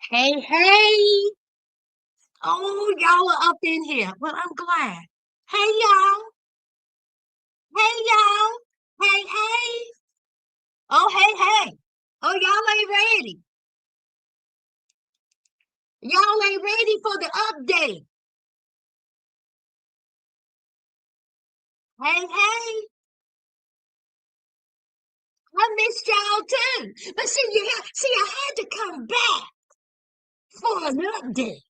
Hey, hey. Oh, y'all are up in here. Well, I'm glad. Hey, y'all. Hey, y'all. Hey, hey. Oh, hey, hey. Oh, y'all ain't ready. Y'all ain't ready for the update. Hey, hey. I missed y'all too. But see, I had to come back for an update.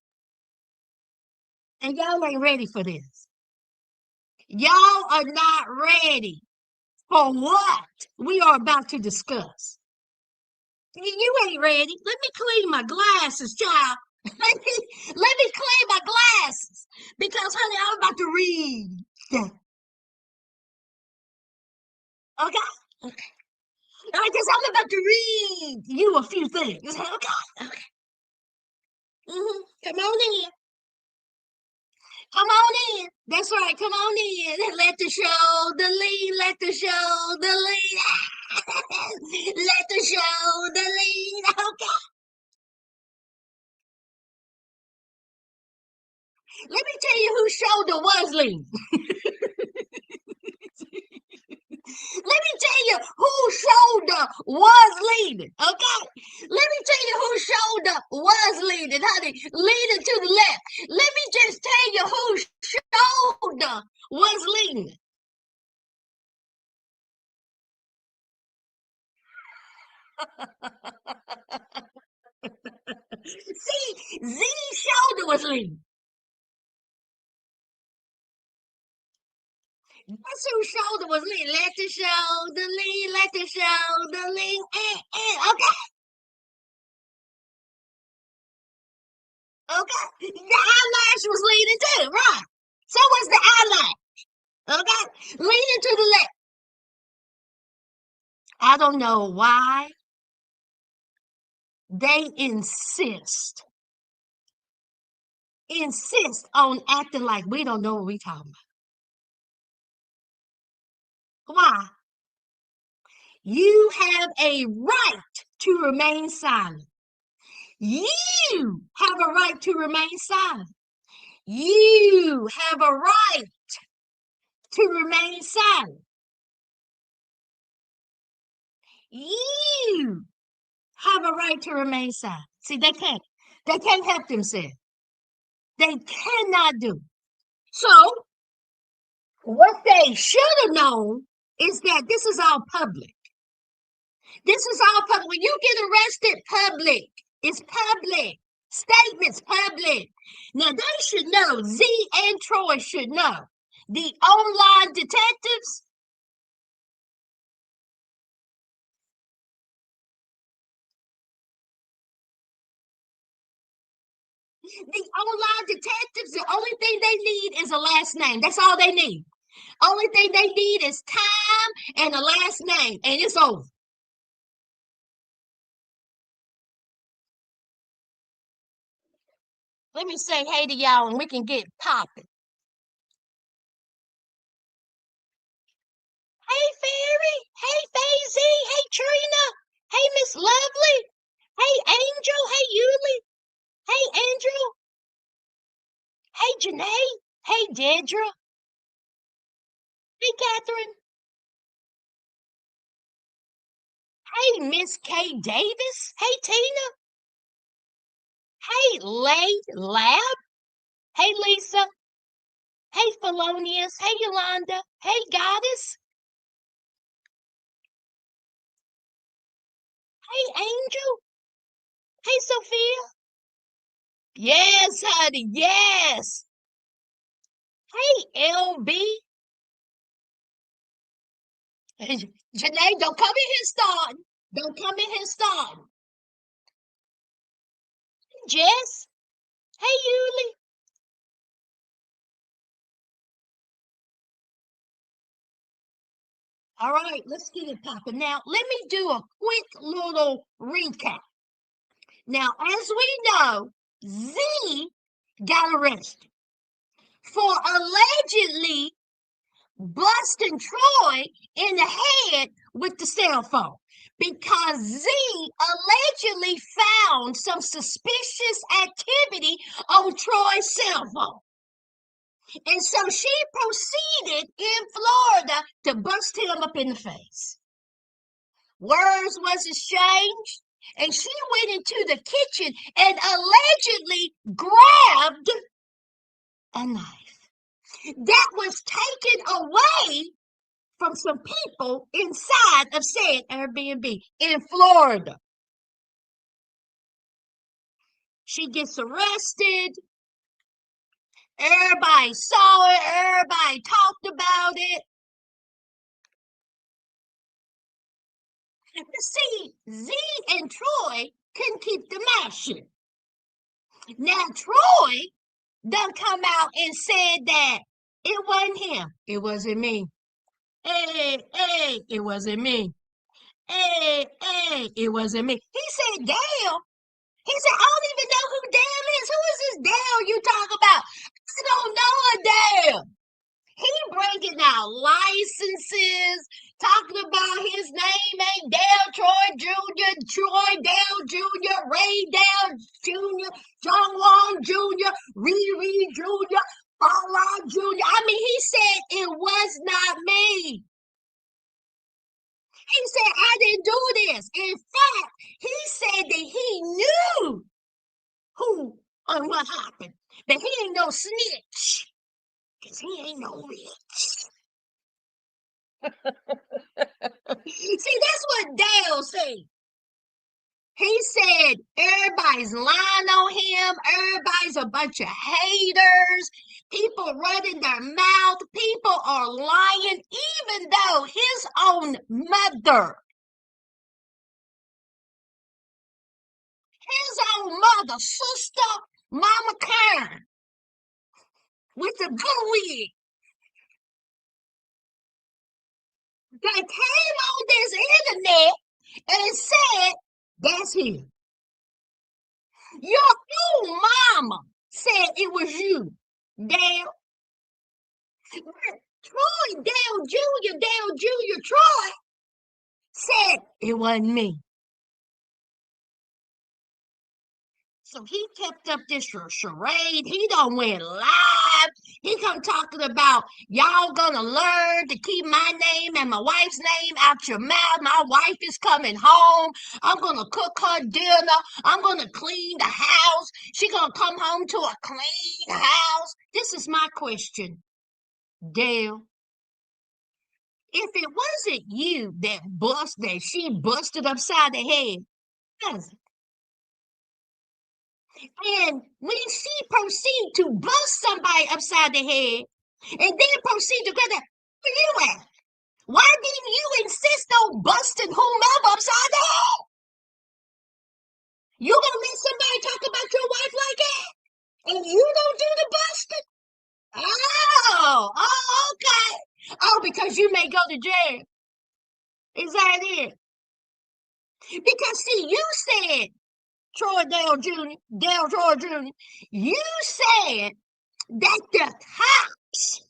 And y'all ain't ready for this. Y'all are not ready for what we are about to discuss. You ain't ready. Let me clean my glasses, child. Let me clean my glasses because, honey, I'm about to read. Yeah. Okay, okay. Because I'm about to read you a few things. Okay, okay. Come on in. Come on in. That's right. Come on in. Let the show the lead. Let the show the lead. Let the show the lead. Okay. Let me tell you whose shoulder was leading. Let me tell you whose shoulder was leading, okay? Let me tell you whose shoulder was leading, honey. Leading to the left. Let me just tell you whose shoulder was leading. See, Z's shoulder was leading. That's whose shoulder was leading. Let the shoulder lead, let the shoulder lead. Okay, okay. The eyelash was leading too, right? So was the eyelash, okay? Leading to the left. I don't know why they insist on acting like we don't know what we talking about. Why? You have a right to remain silent. You have a right to remain silent. You have a right to remain silent. You have a right to remain silent. See, they can't. They can't help themselves. They cannot do it. So, what they should have known is that this is all public. This is all public. When you get arrested, public. It's public. Statements public. Now they should know. Z and Troy should know. The online detectives, the only thing they need is a last name. That's all they need. Only thing they need is time and a last name, and it's over. Let me say hey to y'all, and we can get popping. Hey, Fairy. Hey, Faisy. Hey, Trina. Hey, Miss Lovely. Hey, Angel. Hey, Yuli. Hey, Andrew. Hey, Janae. Hey, Dedra. Hey, Catherine. Hey, Miss Kay Davis. Hey, Tina. Hey, Lay Lab. Hey, Lisa. Hey, Felonious. Hey, Yolanda. Hey, Goddess. Hey, Angel. Hey, Sophia. Yes, honey. Yes. Hey, LB. Janae, don't come in here starting. Don't come in here starting. Jess. Hey, Yuli. All right, let's get it popping. Now, let me do a quick little recap. Now, as we know, Z got arrested for allegedly busting Troy in the head with the cell phone because Z allegedly found some suspicious activity on Troy's cell phone. And so she proceeded in Florida to bust him up in the face. Words was exchanged, and she went into the kitchen and allegedly grabbed a knife that was taken away from some people inside of said Airbnb in Florida. She gets arrested. Everybody saw it. Everybody talked about it. See, Z and Troy couldn't keep the mouth shut. Now, Troy done come out and said that it wasn't him. It wasn't me. Hey, it wasn't me. Hey, it wasn't me. He said, Dale. He said, I don't even know who Dale is. Who is this Dale you talk about? I don't know a Dale. He breaking out licenses, talking about his name ain't Dale Troy Jr., Troy Dale Jr., Ray Dale Jr., John Wong Jr., Riri Jr., Paula Jr. I mean, he said it was not me. He said, I didn't do this. In fact, he said that he knew who and what happened, but he ain't no snitch, because he ain't no bitch. See, that's what Dale said. He said everybody's lying on him. Everybody's a bunch of haters. People running their mouth. People are lying, even though his own mother, sister, Mama Karen, with the good wig, that came on this internet and said, that's him. Your own mama said it was you, Dale. Troy, Dale Jr., Troy said it wasn't me. So he kept up this charade. He done went live. He come talking about y'all gonna learn to keep my name and my wife's name out your mouth. My wife is coming home. I'm gonna cook her dinner. I'm gonna clean the house. She gonna come home to a clean house. This is my question, Dale. If it wasn't you that she busted upside the head, and when she proceed to bust somebody upside the head and then proceed to grab that, where you at? Why didn't you insist on busting whomever upside the head? You gonna let somebody talk about your wife like that? And you don't do the busting? Okay. Oh, because you may go to jail. Is that it? Because see, you said Dale Troy Jr., you said that the cops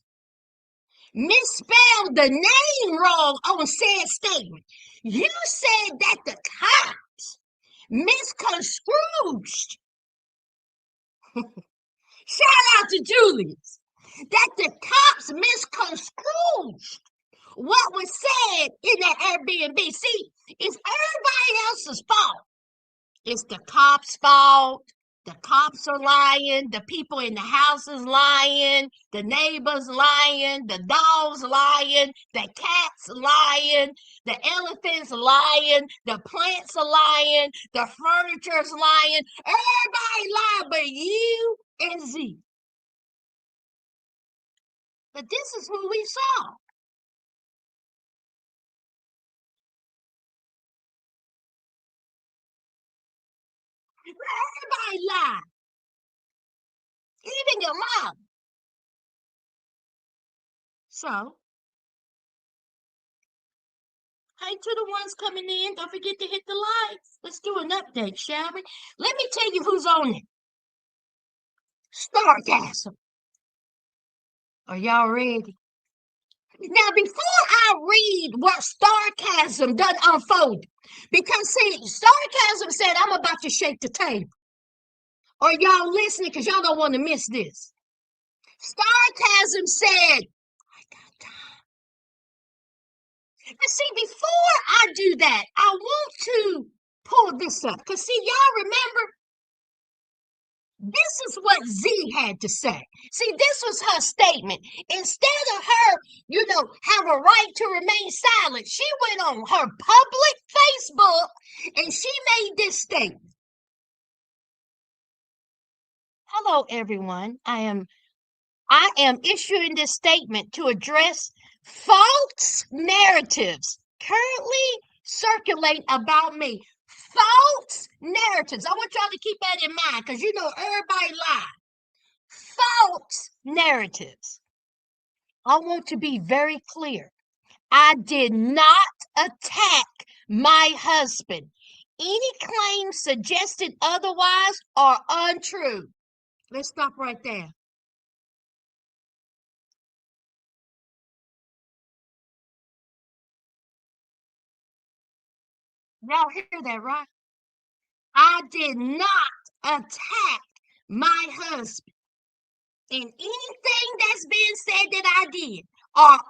misspelled the name wrong on said statement. You said that the cops misconstrued. Shout out to Julius. That the cops misconstrued what was said in that Airbnb. See, it's everybody else's fault. It's the cops' fault. The cops are lying. The people in the house is lying. The neighbors lying. The dogs lying. The cats lying. The elephants lying. The plants are lying. The furniture's lying. Everybody lying but you and Z. But this is who we saw. Everybody lied. Even your mom. So, hey, to the ones coming in, don't forget to hit the likes. Let's do an update, shall we? Let me tell you who's on it. Stargasm. Are y'all ready? Now, before I read what sarcasm done unfolded, because see, sarcasm said, I'm about to shake the table. Are y'all listening? Because y'all don't want to miss this. Sarcasm said, but see, before I do that, I want to pull this up. Because see, y'all remember, this is what Z had to say. See, this was her statement. Instead of her, have a right to remain silent, she went on her public Facebook and she made this statement. Hello, everyone. I am issuing this statement to address false narratives currently circulating about me. False narratives. I want y'all to keep that in mind because everybody lies. False narratives. I want to be very clear. I did not attack my husband. Any claims suggested otherwise are untrue. Let's stop right there. Y'all hear that, right? I did not attack my husband. And anything that's been said that I did are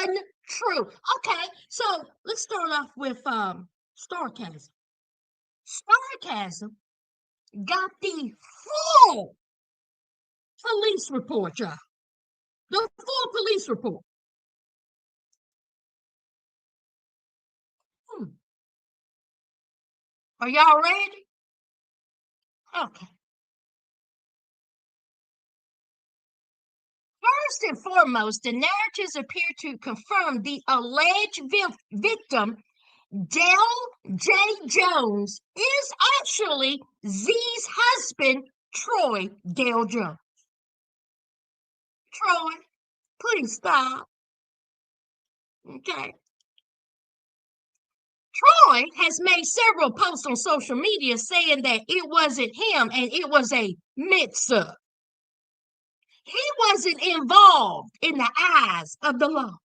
untrue. Okay, so let's start off with sarcasm. Sarcasm got the full police report, y'all. The full police report. Hmm. Are y'all ready? Okay. First and foremost, the narratives appear to confirm the alleged victim, Dell J. Jones, is actually Z's husband, Troy Dale Jones. Troy, please stop. Okay. Troy has made several posts on social media saying that it wasn't him and it was a mix-up. He wasn't involved in the eyes of the law.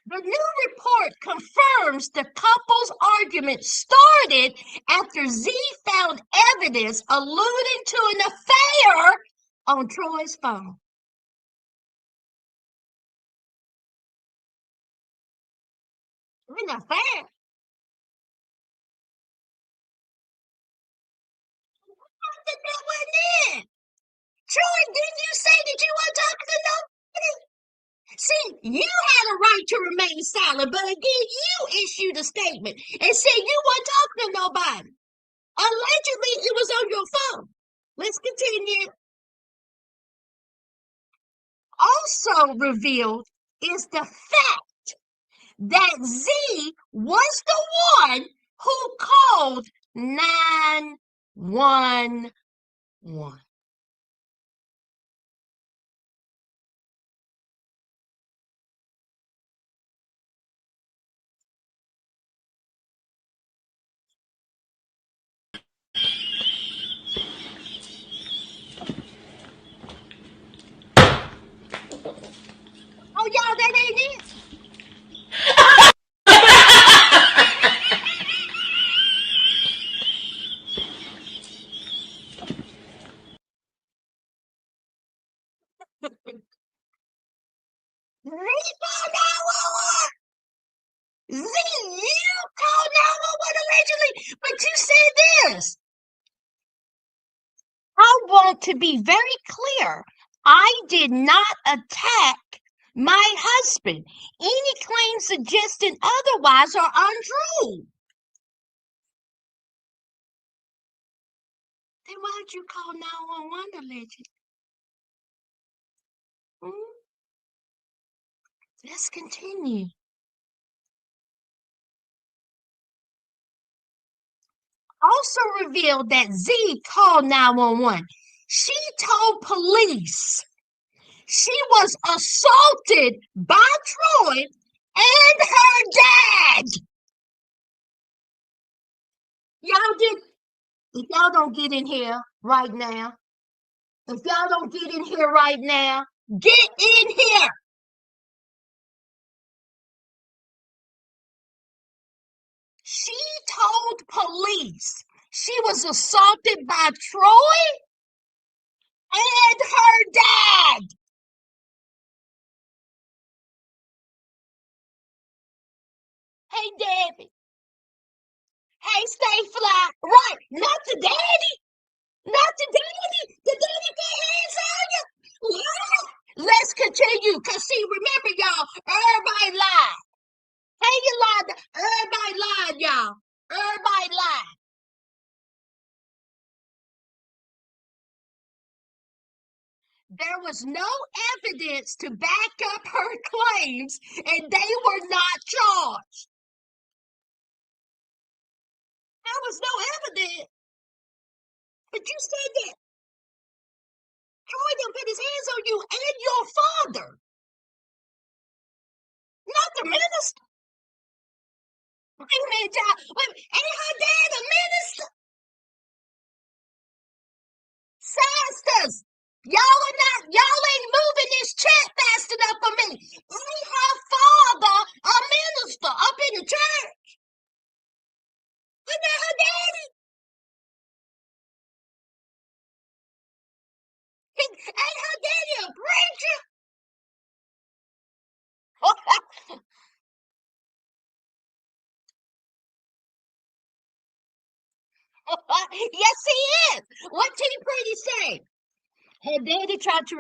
The new report confirms the couple's argument started after Z found evidence alluding to an affair on Troy's phone. An affair? That wasn't it. Troy, didn't you say that you weren't talking to nobody? See, you had a right to remain silent, but again, you issued a statement and said you weren't talking to nobody. Allegedly, it was on your phone. Let's continue. Also revealed is the fact that Z was the one who called 911. Oh, y'all, that ain't it. Z called 911. Z, you called 911 allegedly, but you said this. I want to be very clear. I did not attack my husband. Any claims suggesting otherwise are untrue. Then why'd you call 911 allegedly? Hmm? Let's continue. Also revealed that Z called 911. She told police she was assaulted by Troy and her dad. Y'all get, if y'all don't get in here right now, if y'all don't get in here right now, Get in here. She told police she was assaulted by Troy and her dad. Hey, Debbie. Hey, stay fly. Right. Not the daddy. Not the daddy. The daddy got hands on you. Yeah. Let's continue. Because, see, remember, y'all, everybody lied. Hey, you lied. Everybody lied, y'all. Everybody lied. There was no evidence to back up her claims, and they were not charged. There was no evidence. But you said that Troy done put his hands on you and your father, not the minister. Wait a minute, y'all. Wait, ain't her dad a minister? Sisters, y'all ain't moving this chat fast enough for me. Ain't her father a minister up in the church? Isn't that her daddy? Ain't her daddy a preacher? Yes, he is. What T Pretty say? Her daddy tried to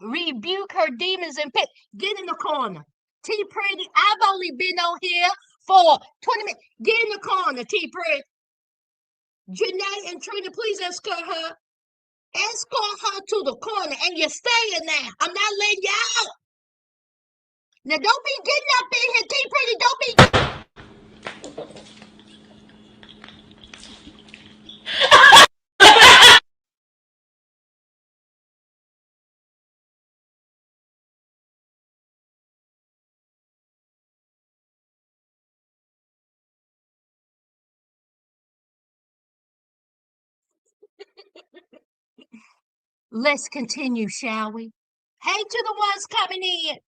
rebuke her demons and pit. Get in the corner. T Pretty, I've only been on here for 20 minutes. Get in the corner, T Pretty. Janae and Trina, please escort her. Escort her to the corner. And you're staying there. I'm not letting you out. Now, don't be getting up in here, T Pretty. Don't be. Let's continue, shall we? Hey to the ones coming in.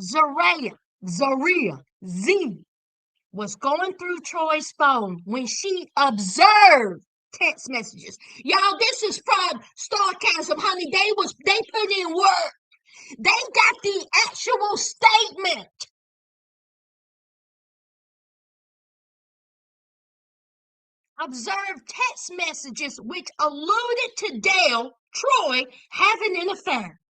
Zeruiah, Z, was going through Troy's phone when she observed text messages. Y'all, this is from Starcasm, honey. They put in work. They got the actual statement. Observed text messages which alluded to Dale, Troy, having an affair.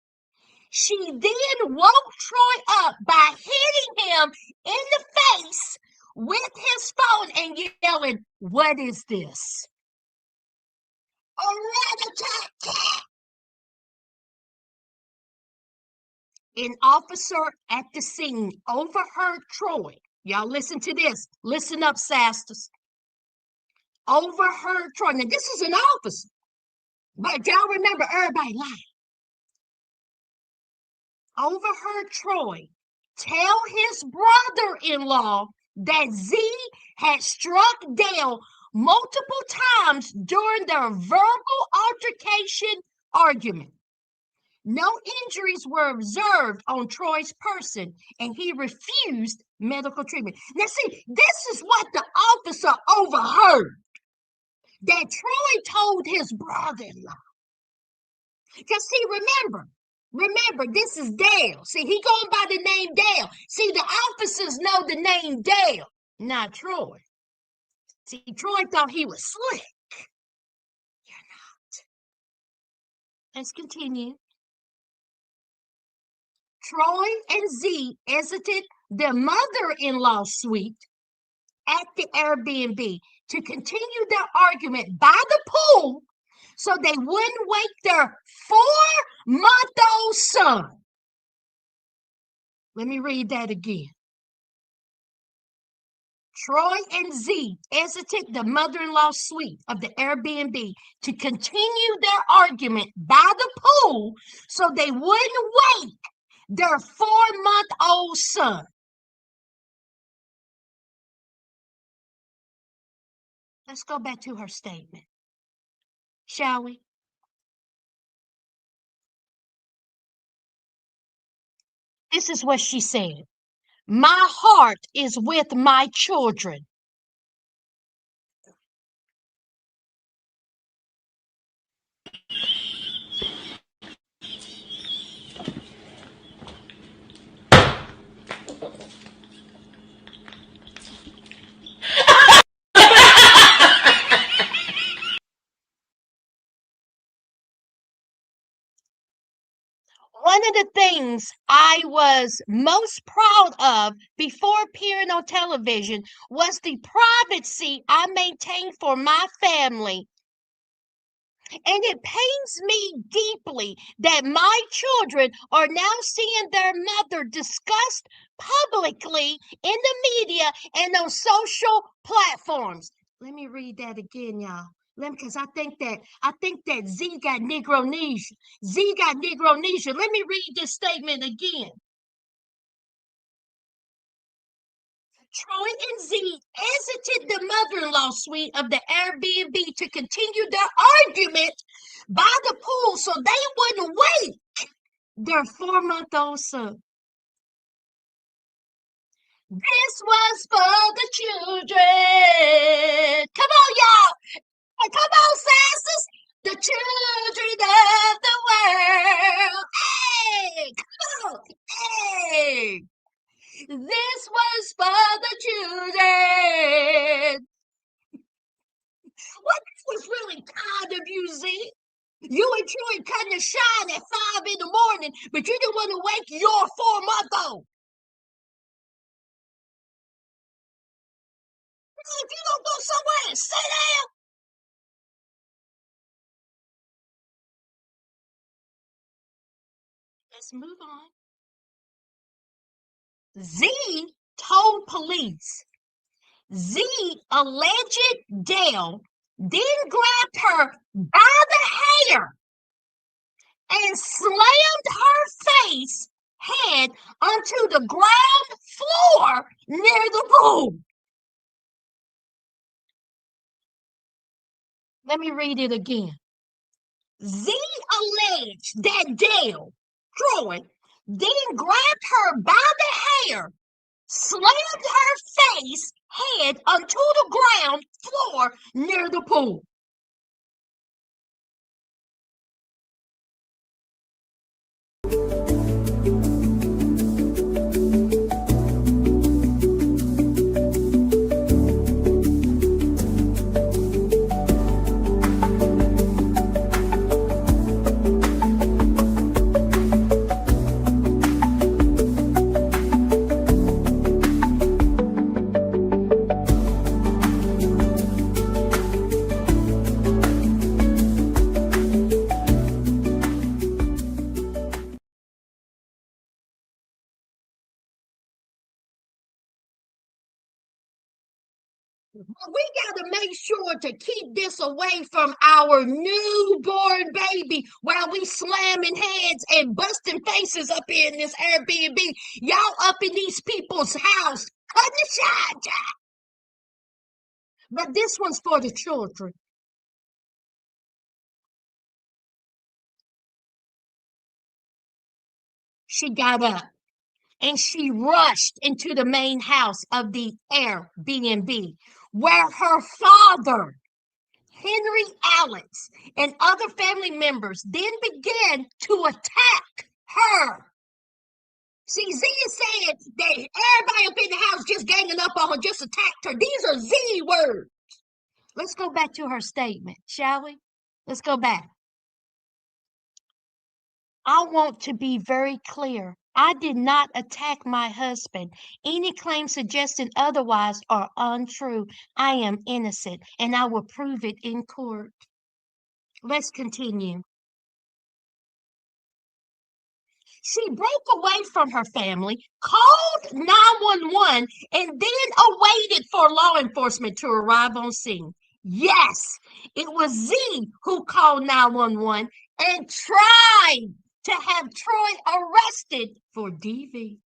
She then woke Troy up by hitting him in the face with his phone and yelling, "What is this?" A rat-a-tat-tat. An officer at the scene overheard Troy. Y'all listen to this. Listen up, Sasters. Overheard Troy. Now, this is an officer. But y'all remember, everybody lied. Overheard Troy tell his brother-in-law that Z had struck Dale multiple times during their verbal altercation argument. No injuries were observed on Troy's person, and he refused medical treatment. Now, see, this is what the officer overheard that Troy told his brother-in-law. Because, see, remember, this is Dale. See, he going by the name Dale. See, the officers know the name Dale, not Troy. See, Troy thought he was slick. You're not. Let's continue. Troy and Z exited their mother-in-law's suite at the Airbnb to continue their argument by the pool so they wouldn't wake their 4-month-old son. Let me read that again. Troy and Z exited the mother-in-law's suite of the Airbnb to continue their argument by the pool so they wouldn't wake their 4-month-old son. Let's go back to her statement, shall we? This is what she said. My heart is with my children. One of the things I was most proud of before appearing on television was the privacy I maintained for my family. And it pains me deeply that my children are now seeing their mother discussed publicly in the media and on social platforms. Let me read that again, y'all. Because I think that Z got Negronesia. Z got Negronesia. Let me read this statement again. Troy and Z exited the mother-in-law suite of the Airbnb to continue their argument by the pool so they wouldn't wake their 4-month-old son. This was for the children. Come on, y'all. Come on, Sassy. The children of the world. Hey, come on. Hey. This was for the children. What was really kind of you, Z? You and Troy cutting the shine at 5 in the morning, but you didn't want to wake your 4-month-old. If you don't go somewhere and sit down. Let's move on. Z told police Z alleged Dale then grabbed her by the hair and slammed her head onto the ground floor near the pool. Let me read it again. Z alleged that Dale, Troy, then grabbed her by the hair, slammed her head onto the ground floor near the pool. We got to make sure to keep this away from our newborn baby while we slamming heads and busting faces up here in this Airbnb. Y'all up in these people's house, cut the shine, Jack. But this one's for the children. She got up and she rushed into the main house of the Airbnb, where her father, Henry Alex, and other family members then began to attack her. See, Z is saying that everybody up in the house just ganging up on her, just attacked her. These are Z words. Let's go back to her statement, shall we? Let's go back. I want to be very clear. I did not attack my husband. Any claims suggesting otherwise are untrue. I am innocent, and I will prove it in court. Let's continue. She broke away from her family, called 911, and then awaited for law enforcement to arrive on scene. Yes, it was Z who called 911 and tried to have Troy arrested for DV.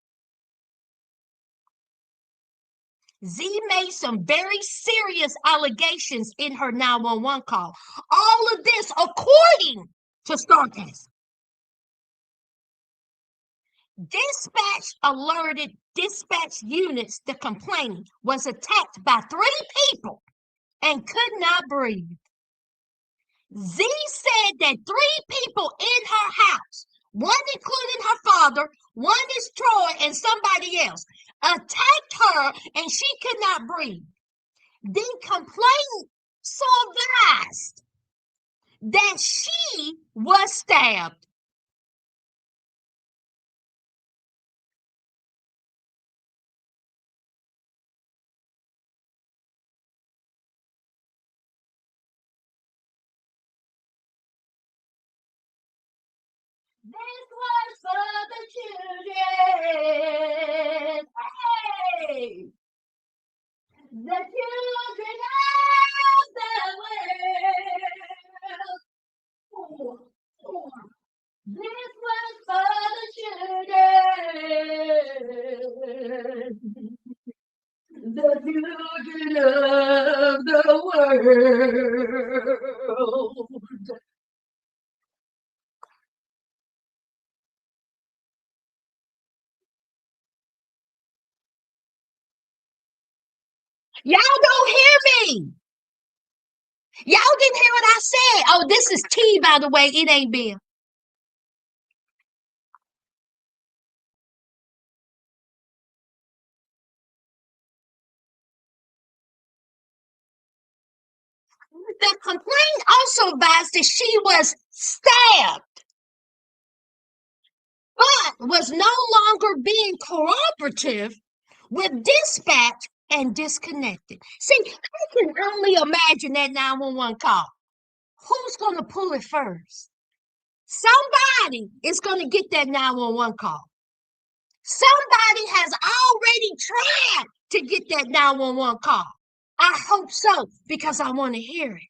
Z made some very serious allegations in her 911 call. All of this according to Starcast. Dispatch alerted dispatch units the complainant was attacked by 3 people and could not breathe. Z said that 3 people in her house, one including her father, one is Troy and somebody else, attacked her and she could not breathe. The complainant surmised that she was stabbed. This was for the children. Hey! The children of the world. This was for the children. The children of the world. Y'all don't hear me. Y'all didn't hear what I said. Oh, this is T, by the way. It ain't Bill. The complaint also advised that she was stabbed, but was no longer being cooperative with dispatch and disconnected. See, I can only imagine that 911 call. Who's going to pull it first? Somebody is going to get that 911 call. Somebody has already tried to get that 911 call. I hope so because I want to hear it.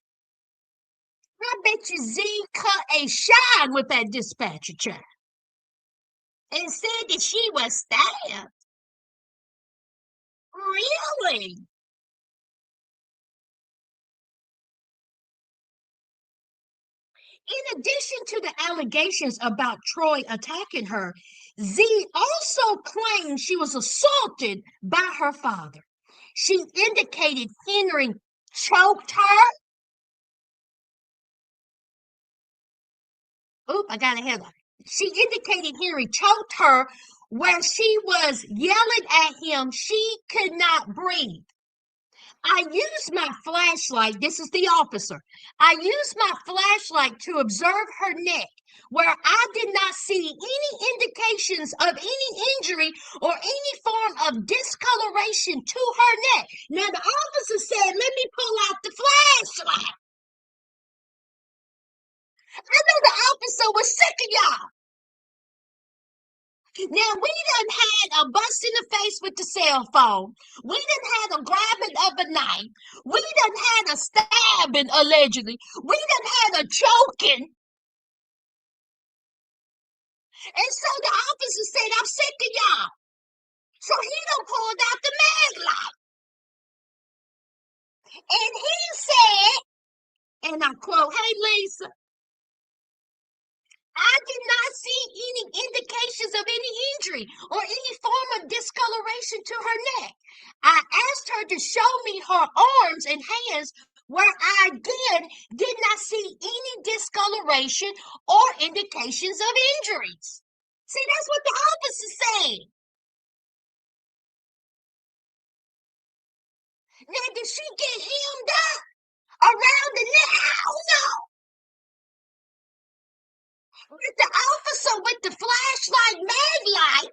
I bet you Z cut a shine with that dispatcher child and said that she was stabbed. Really? In addition to the allegations about Troy attacking her, Z also claimed she was assaulted by her father. She indicated Henry choked her. Oop, I got ahead of her. She indicated Henry choked her where she was yelling at him. She could not breathe. I used my flashlight. This is the officer. I used my flashlight to observe her neck, where I did not see any indications of any injury or any form of discoloration to her neck. Now, the officer said, let me pull out the flashlight. I know the officer was sick of y'all. Now, we done had a bust in the face with the cell phone. We done had a grabbing of a knife. We done had a stabbing, allegedly. We done had a choking. And so the officer said, I'm sick of y'all. So he done pulled out the mag light. And he said, and I quote, hey, Lisa, I did not see any indications of any injury or any form of discoloration to her neck. I asked her to show me her arms and hands where I again did not see any discoloration or indications of injuries. See, that's what the officer said. Now, did she get hemmed up around the neck? I don't know. But the officer with the flashlight mag light,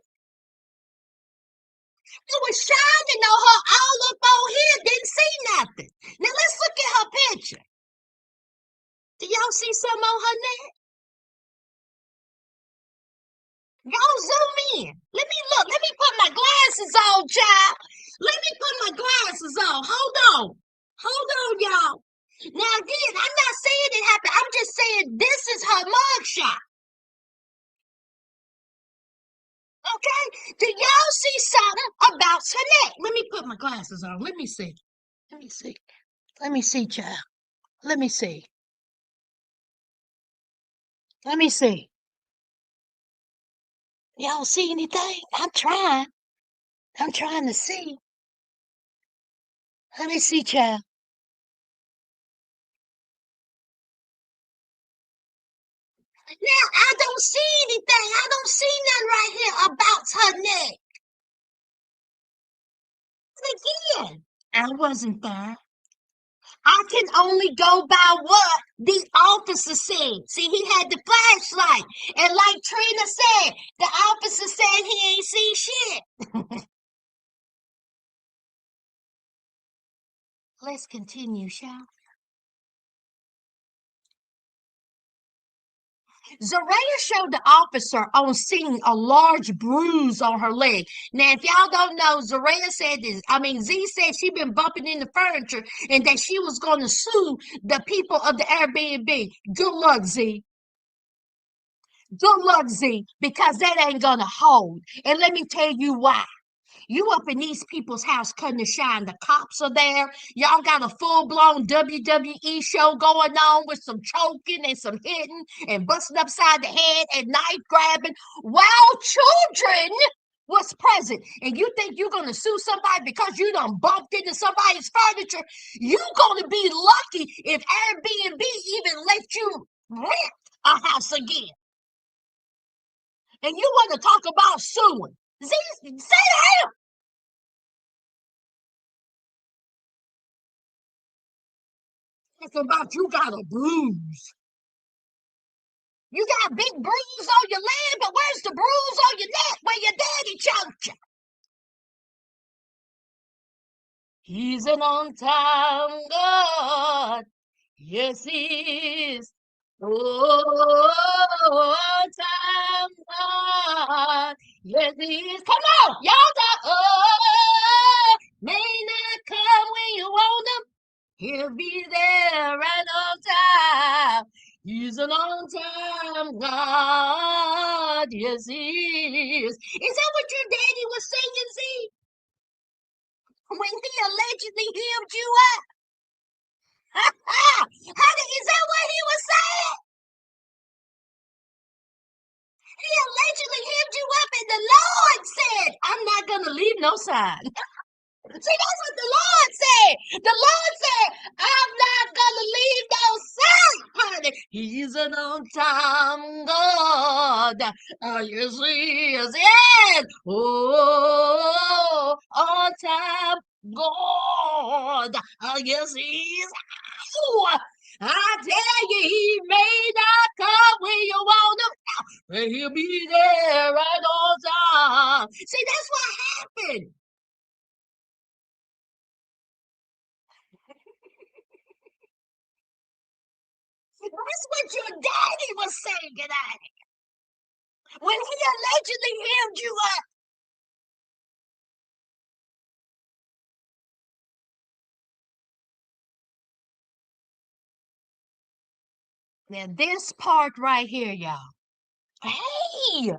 it was shining on her all up on here, didn't see nothing. Now let's look at her picture. Do y'all see something on her neck? Y'all zoom in. Let me look. Let me put my glasses on, child. Let me put my glasses on. Hold on. Hold on, y'all. Now again, I'm not saying it happened. I'm just saying this is her mugshot. Okay? Do y'all see something about her neck? Let me put my glasses on. Let me see. Let me see. Let me see, child. Let me see. Let me see. Y'all see anything? I'm trying. I'm trying to see. Let me see, child. Now, I don't see anything. I don't see nothing right here about her neck. Again, I wasn't there. I can only go by what the officer said. See, he had the flashlight. And like Trina said, the officer said he ain't see shit. Let's continue, shall we? Zeruiah showed the officer on scene a large bruise on her leg. Now, if y'all don't know, Zeruiah said this. Z said she been bumping into furniture and that she was going to sue the people of the Airbnb. Good luck, Z. Good luck, Z, because that ain't going to hold. And let me tell you why. You up in these people's house cutting the shine. The cops are there. Y'all got a full-blown WWE show going on with some choking and some hitting and busting upside the head and knife grabbing while children was present. And you think you're going to sue somebody because you done bumped into somebody's furniture? You going to be lucky if Airbnb even let you rent a house again. And you want to talk about suing. Say that. Talking about you got a bruise. You got a big bruise on your leg, but where's the bruise on your neck where your daddy choked you? He's an on-time God. Yes, he is. Oh, on-time God. Yes, he is. Come on, y'all got, may not come when you want him. He'll be there right on time. He's an on-time God. Yes, he is. Is that what your daddy was singing, Z? When he allegedly hemmed you up? Is that what he was saying? He allegedly hemmed you up, and the Lord said, I'm not going to leave no sign. See, that's what the Lord said. The Lord said, I'm not going to leave no sign, honey. He's an on-time God. Oh, yes, he is. Yes. Oh, on-time God. Oh, yes, he is. Oh, I tell you, he may not come when you want him, but he'll be there right on time. See, that's what happened. That's what your daddy was saying tonight when he allegedly hemmed you up. Now, this part right here, y'all. Hey, yeah,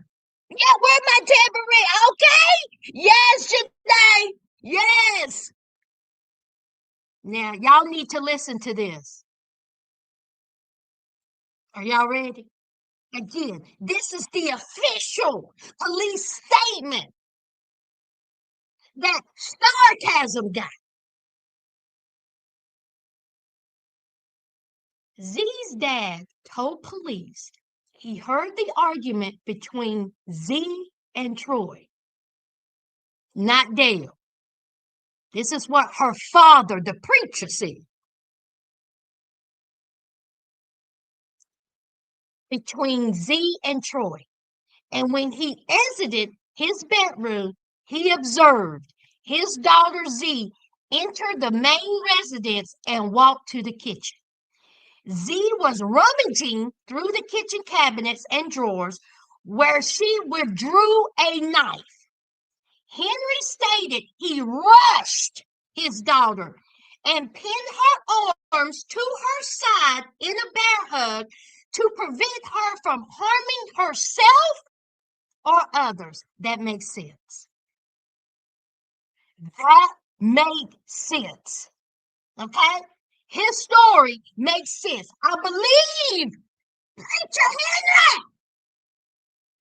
where's my tambourine? Okay. Yes, Janae. Yes. Now, y'all need to listen to this. Are y'all ready? Again, this is the official police statement that Sarcasm got. Z's dad told police he heard the argument between Z and Troy, not Dale. This is what her father, the preacher, said. Between Z and Troy. And when he exited his bedroom, he observed his daughter Z enter the main residence and walk to the kitchen. Z was rummaging through the kitchen cabinets and drawers where she withdrew a knife. Henry stated he rushed his daughter and pinned her arms to her side in a bear hug to prevent her from harming herself or others. That makes sense. That made sense. Okay? His story makes sense. I believe Preacher Henry.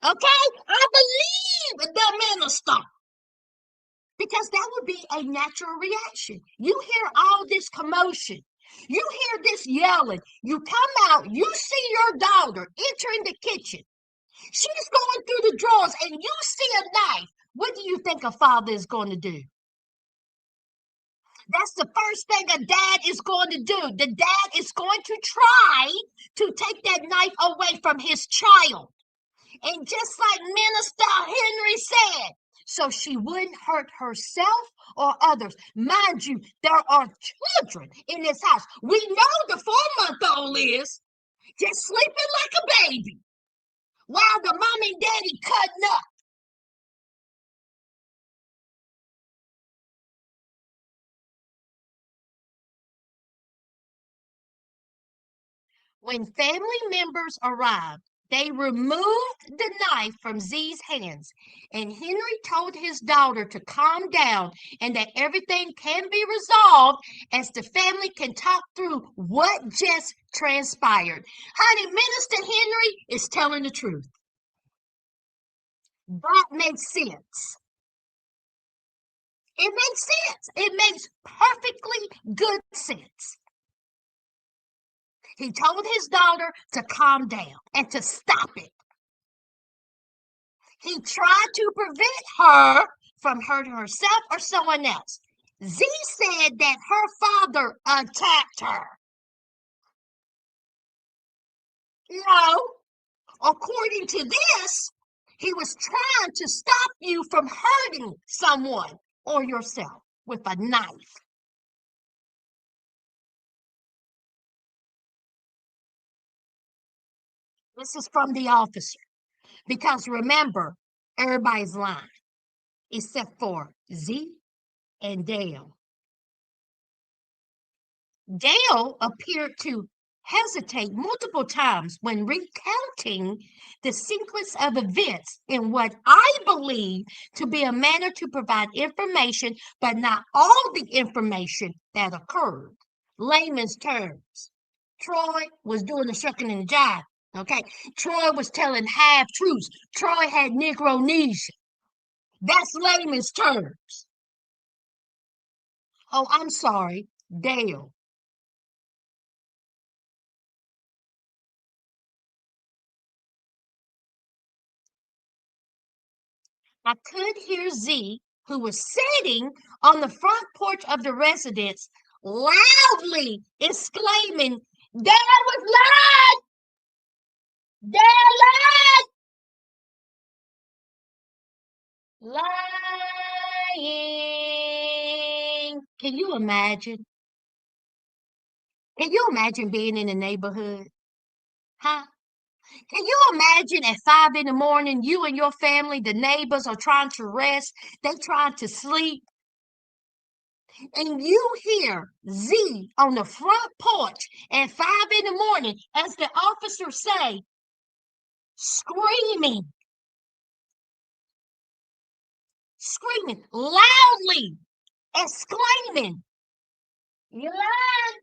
Okay? I believe the minister. Because that would be a natural reaction. You hear all this commotion. You hear this yelling. You come out, you see your daughter entering the kitchen. She's going through the drawers and you see a knife. What do you think a father is going to do? That's the first thing a dad is going to do. The dad is going to try to take that knife away from his child. And just like Minister Henry said, so she wouldn't hurt herself or others. Mind you, there are children in this house. We know the 4-month-old is just sleeping like a baby while the mom and daddy cutting up. When family members arrived, they removed the knife from Z's hands, and Henry told his daughter to calm down and that everything can be resolved as the family can talk through what just transpired. Honey, Minister Henry is telling the truth. That makes sense. It makes sense. It makes perfectly good sense. He told his daughter to calm down and to stop it. He tried to prevent her from hurting herself or someone else. Z said that her father attacked her. No, according to this, he was trying to stop you from hurting someone or yourself with a knife. This is from the officer. Because remember, everybody's lying except for Z and Dale. Dale appeared to hesitate multiple times when recounting the sequence of events in what I believe to be a manner to provide information, but not all the information that occurred. Layman's terms. Troy was doing the shucking and the jive. Okay. Troy was telling half truths. Troy had Negronesia. That's layman's terms. Oh, I'm sorry. Dale. I could hear Z, who was sitting on the front porch of the residence, loudly exclaiming, "Dad was lying! Dad lied! Lying!" Can you imagine? Can you imagine being in the neighborhood? Huh? Can you imagine at 5 in the morning, you and your family, the neighbors are trying to rest, they trying to sleep, and you hear Z on the front porch at 5 in the morning, as the officer say, screaming, screaming loudly, exclaiming, "You lied,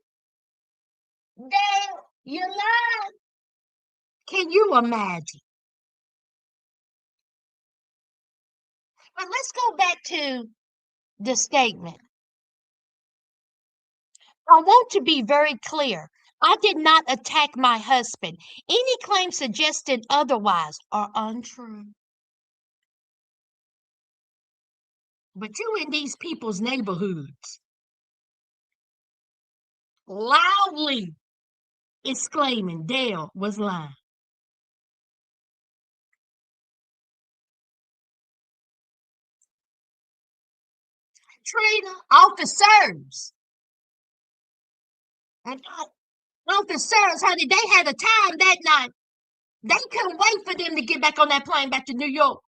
Dad, you lied." Can you imagine? But let's go back to the statement. I want to be very clear. I did not attack my husband. Any claims suggested otherwise are untrue. But you in these people's neighborhoods, loudly exclaiming Dale was lying. Trina, officers, and officers, honey, they had a time that night. They couldn't wait for them to get back on that plane back to New York.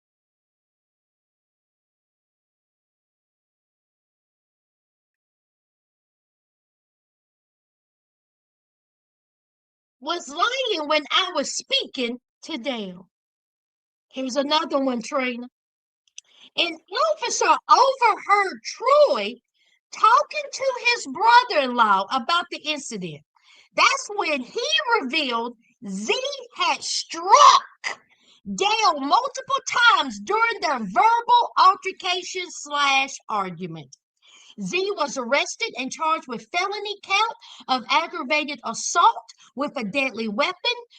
Was lying when I was speaking to Dale. Here's another one, Trina. An officer overheard Troy talking to his brother-in-law about the incident. That's when he revealed Z had struck Dale multiple times during their verbal altercation slash argument. Z was arrested and charged with felony count of aggravated assault with a deadly weapon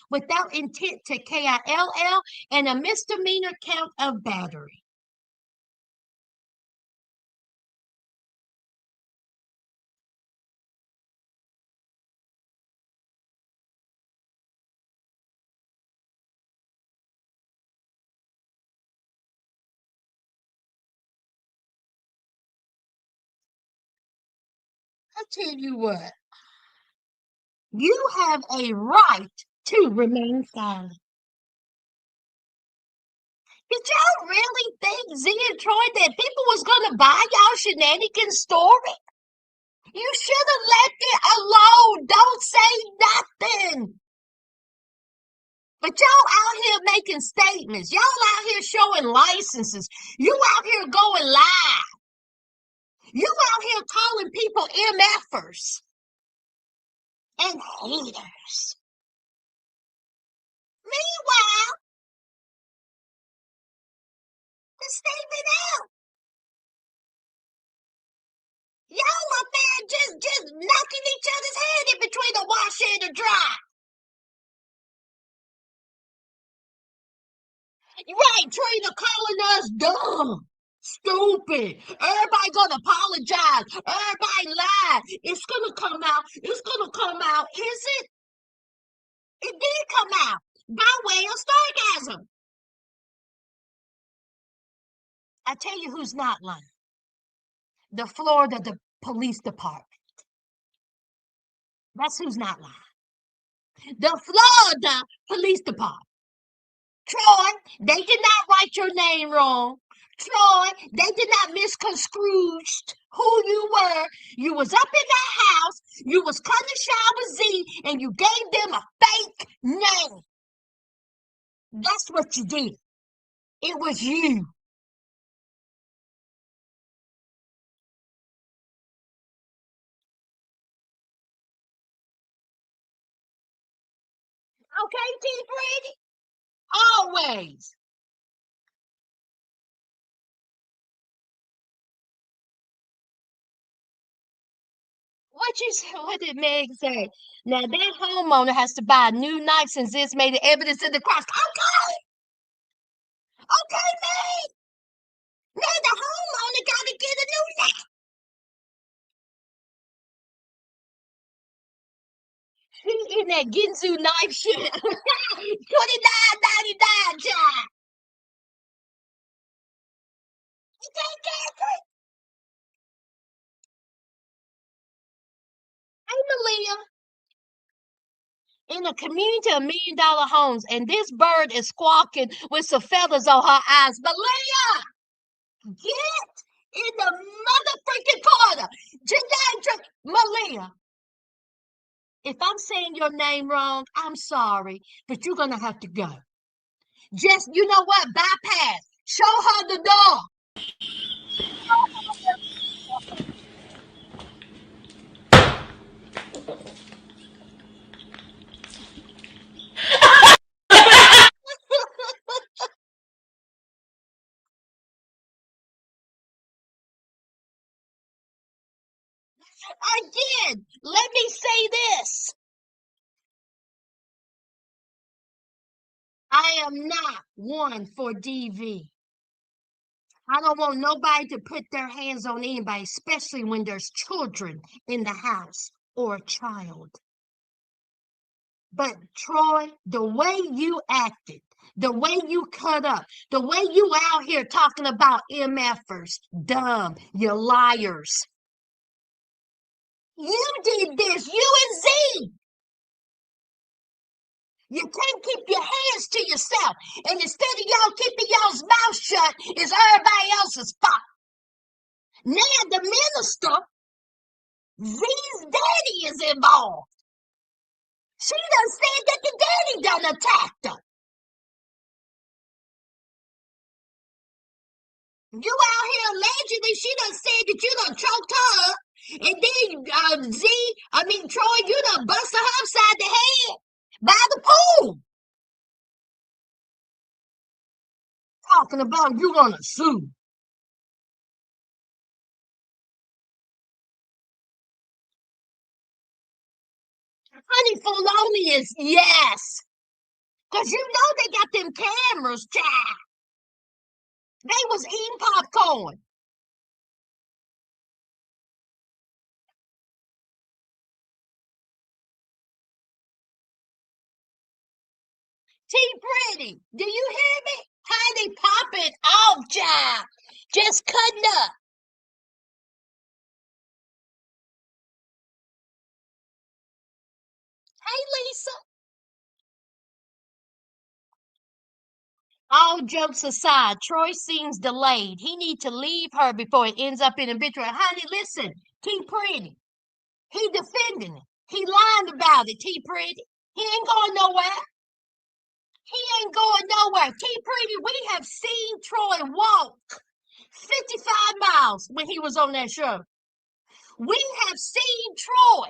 without intent to kill and a misdemeanor count of battery. I tell you what, you have a right to remain silent. Did y'all really think Z and Troy that people was gonna buy y'all shenanigans story? You should have left it alone. Don't say nothing. But y'all out here making statements. Y'all out here showing licenses. You out here going live. You out here calling people MFers and haters. Meanwhile, the statement out. Y'all up there just knocking each other's head in between the washer and the dry. Right, Trina calling us dumb, stupid. Everybody gonna apologize. Everybody lie. It's gonna come out. It's gonna come out. Is it? It did come out by way of sarcasm. I tell you who's not lying. The Florida Police Department. That's who's not lying. The Florida Police Department. Troy, they did not write your name wrong. Troy, they did not misconstrue who you were. You was up in that house, you was cutting the shower with Z, and you gave them a fake name. That's what you did. It was you. Okay, T. Brady? Always. What did Meg say? Now that homeowner has to buy a new knife since this made the evidence in the cross. Okay, okay, Meg. Now the homeowner gotta get a new knife. She in that Ginzu knife shit. $29.99, child. You can't get it. Hey, Malia, in a community of $1 million homes, and this bird is squawking with some feathers on her eyes. Malia, get in the mother freaking corner. Malia, if I'm saying your name wrong, I'm sorry, but you're gonna have to go. Just, you know what? Bypass. Show her the door. Again, let me say this. I am not one for DV. I don't want nobody to put their hands on anybody, especially when there's children in the house or a child. But Troy, the way you acted, the way you cut up, the way you out here talking about MFers, dumb, you liars. You did this, you and Z. You can't keep your hands to yourself. And instead of y'all keeping y'all's mouth shut, it's everybody else's fault. Now the minister, Z's daddy, is involved. She done said that the daddy done attacked her. You out here allegedly, she done said that you done choked her. And then Troy, you done busted her upside the head by the pool. Talking about you gonna sue. Honey, felonious, yes. Because you know they got them cameras, child. They was eating popcorn. T Pretty, do you hear me? Honey, pop it off, child. Just cutting up. Hey, Lisa. All jokes aside, Troy seems delayed. He needs to leave her before it ends up in a obituary. Honey, listen, T Pretty. He defending it. He lying about it, T Pretty. He ain't going nowhere. He ain't going nowhere. T Pretty, we have seen Troy walk 55 miles when he was on that show. We have seen Troy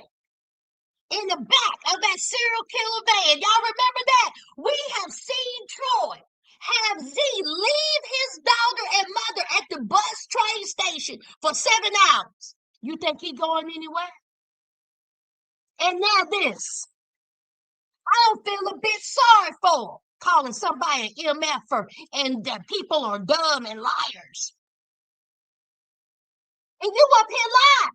in the back of that serial killer van. Y'all remember that? We have seen Troy have Z leave his daughter and mother at the bus train station for 7 hours. You think he going anywhere? And now this. I don't feel a bit sorry for him, calling somebody an MFer and that people are dumb and liars. And you up here lying.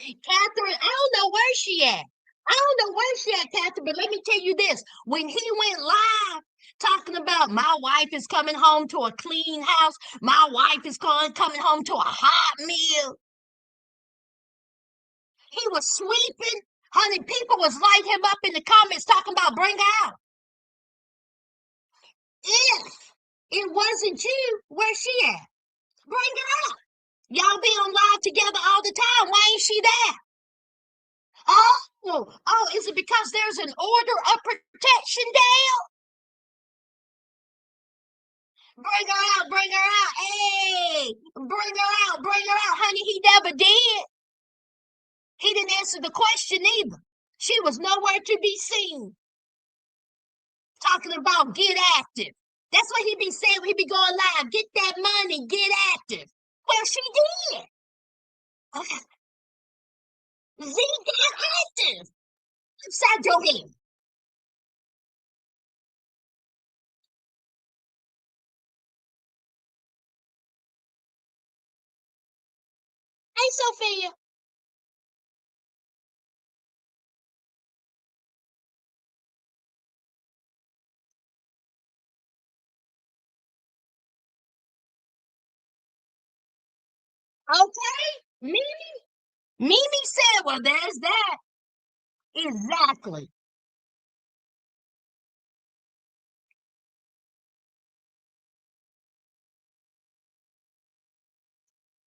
Catherine, I don't know where she at. I don't know where she at, Catherine, but let me tell you this. When he went live talking about my wife is coming home to a clean house, my wife is coming home to a hot meal, he was sweeping. Honey, people was lighting him up in the comments talking about bring her out. If it wasn't you, where's she at? Bring her out. Y'all be on live together all the time. Why ain't she there? Oh, is it because there's an order of protection, Dale? Bring her out, bring her out. Hey, bring her out, honey. He never did. He didn't answer the question either. She was nowhere to be seen. Talking about get active. That's what he be saying. He be going live. Get that money, get active. Well, she did. Z got active. Inside your head. Hey, Sophia. Okay. Mimi said, well, there's that. Exactly.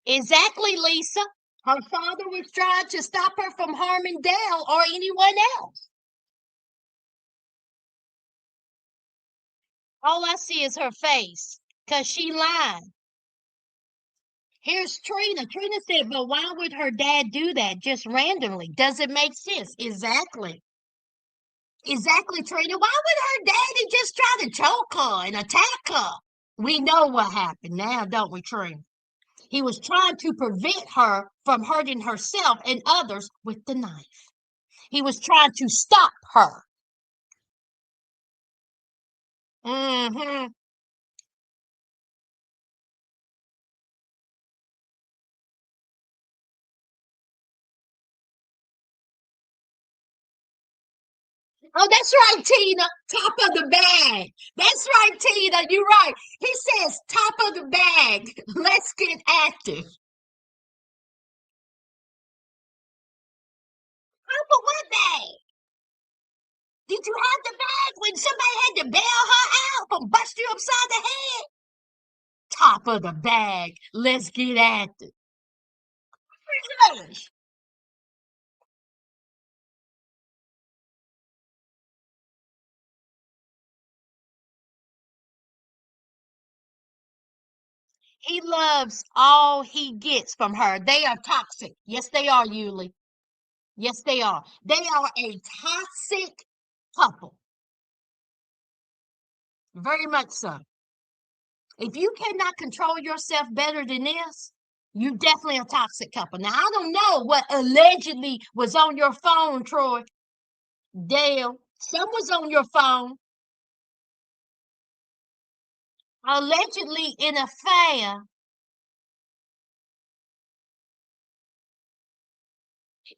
Exactly, Lisa. Her father was trying to stop her from harming Dale or anyone else. All I see is her face because she lied. Here's Trina. Trina said, but why would her dad do that just randomly? Does it make sense? Exactly. Exactly, Trina. Why would her daddy just try to choke her and attack her? We know what happened now, don't we, Trina? He was trying to prevent her from hurting herself and others with the knife. He was trying to stop her. Hmm. Oh, that's right, Tina. Top of the bag. That's right, Tina. You're right. He says top of the bag. Let's get active. Top of what bag? Did you have the bag when somebody had to bail her out from busting you upside the head? Top of the bag. Let's get active. Yes. He loves all he gets from her. They are toxic. Yes, they are, Yuli. Yes, they are. They are a toxic couple. Very much so. If you cannot control yourself better than this, you definitely a toxic couple. Now, I don't know what allegedly was on your phone, Troy. Dale, some was on your phone. Allegedly in a affair.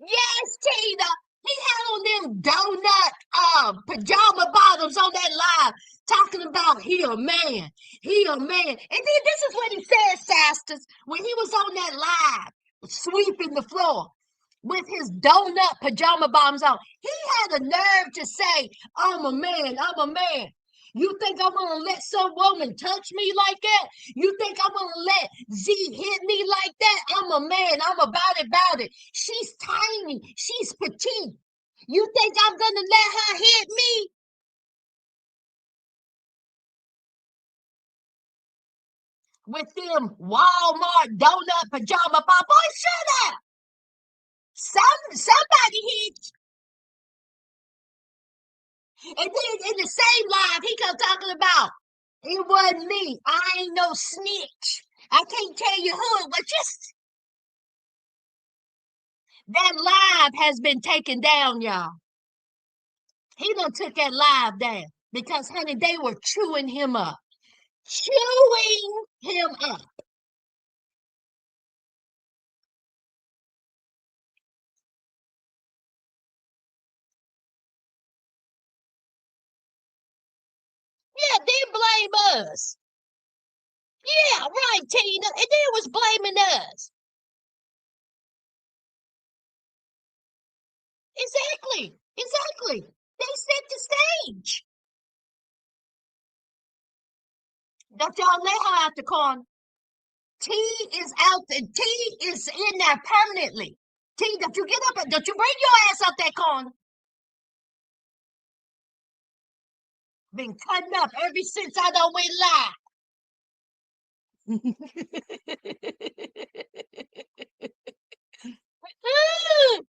Yes, Tina. He had on them donut pajama bottoms on that live talking about he a man. He a man. And then this is what he said, Sasters, when he was on that live sweeping the floor with his donut pajama bottoms on. He had a nerve to say, I'm a man, I'm a man. You think I'm gonna let some woman touch me like that? You think I'm gonna let Z hit me like that? I'm a man. I'm about it. She's tiny. She's petite. You think I'm gonna let her hit me with them Walmart donut pajama pop? Boy, shut up. Somebody hit you. And then in the same live, he kept talking about it wasn't me. I ain't no snitch. I can't tell you who it was. Just that live has been taken down, y'all. He done took that live down because, honey, they were chewing him up. Chewing him up. Yeah, they blame us. Yeah, right, Tina. And they was blaming us. Exactly. Exactly. They set the stage. Don't y'all let her out the corner. T is out there. T is in there permanently. T, don't you get up? Don't you bring your ass out that corner? Been cutting up ever since I done went live. Ooh,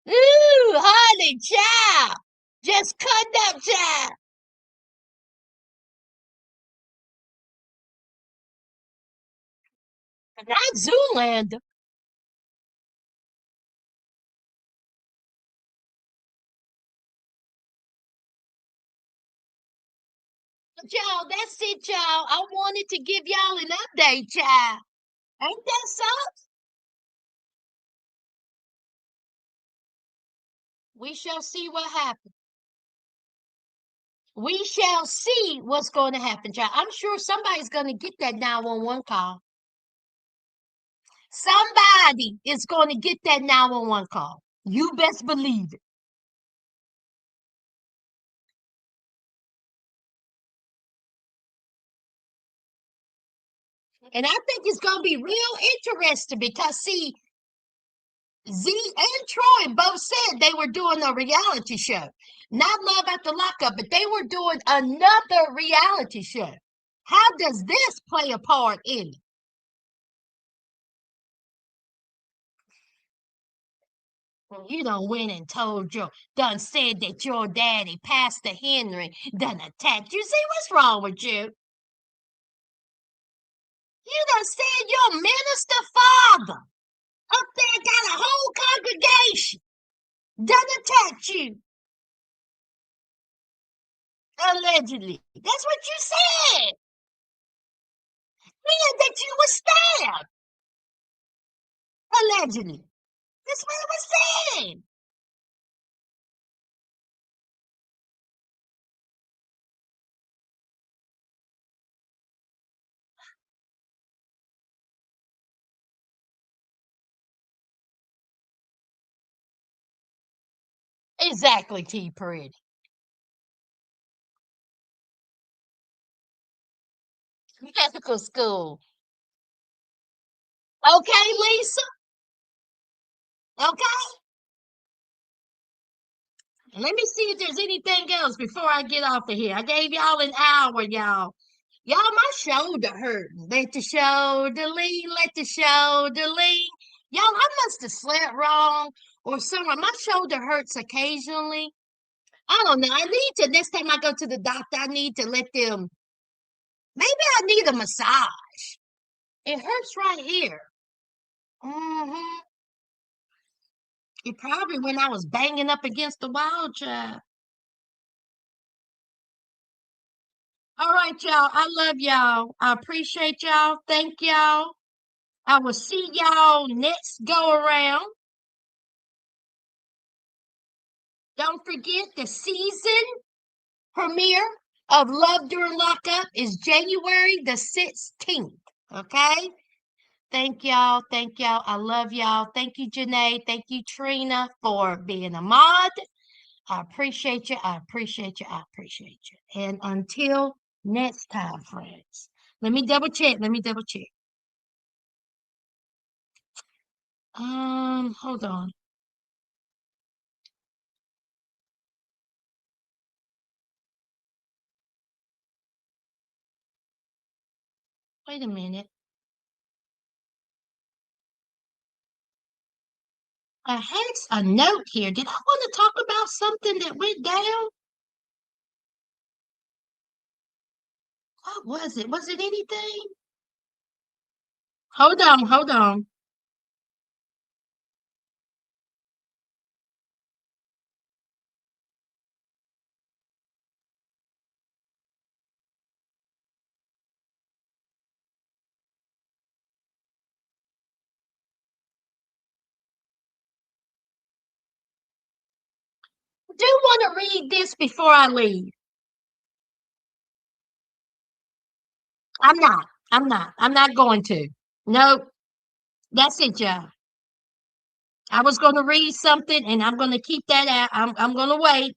ooh, honey, child. Just cutting up, child. Not Zoolander. But y'all, that's it, y'all. I wanted to give y'all an update, child. Ain't that so? We shall see what happens. We shall see what's going to happen, child. I'm sure somebody's going to get that 911 call. Somebody is going to get that 911 call. You best believe it. And I think it's going to be real interesting because, see, Z and Troy both said they were doing a reality show. Not Love After Lockup, but they were doing another reality show. How does this play a part in it? You done went and told done said that your daddy, Pastor Henry, done attacked you. See, what's wrong with you? You done said your minister father up there got a whole congregation done attacked you, allegedly. That's what you said. And that you were stabbed, allegedly. That's what it was said. Exactly, T. Pretty. Medical school. Okay, Lisa? Okay? Let me see if there's anything else before I get off of here. I gave y'all an hour, y'all. Y'all, my shoulder hurting. Let the shoulder lean, let the shoulder lean. Y'all, I must have slept wrong or something. My shoulder hurts occasionally. I don't know. I need to, next time I go to the doctor, I need to let them, maybe I need a massage. It hurts right here. Hmm. It probably when I was banging up against the wall, child. All right, y'all. I love y'all. I appreciate y'all. Thank y'all. I will see y'all next go around. Don't forget the season premiere of Love During Lockup is January the 16th. Okay? Thank y'all. Thank y'all. I love y'all. Thank you, Janae. Thank you, Trina, for being a mod. I appreciate you. I appreciate you. I appreciate you. And until next time, friends. Let me double check. Let me double check. Hold on. Wait a minute. I had a note here. Did I want to talk about something that went down? What was it? Was it anything? Hold on, hold on. I do want to read this before I leave. I'm not. I'm not. I'm not going to. Nope. That's it, y'all. I was going to read something and I'm going to keep that out. I'm going to wait.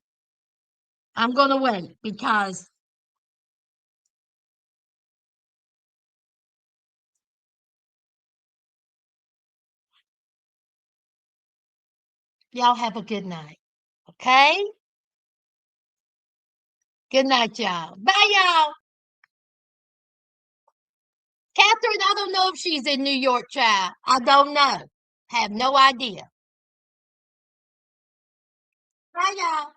I'm going to wait because y'all have a good night. Okay? Good night, y'all. Bye, y'all. Catherine, I don't know if she's in New York, child. I don't know. Have no idea. Bye, y'all.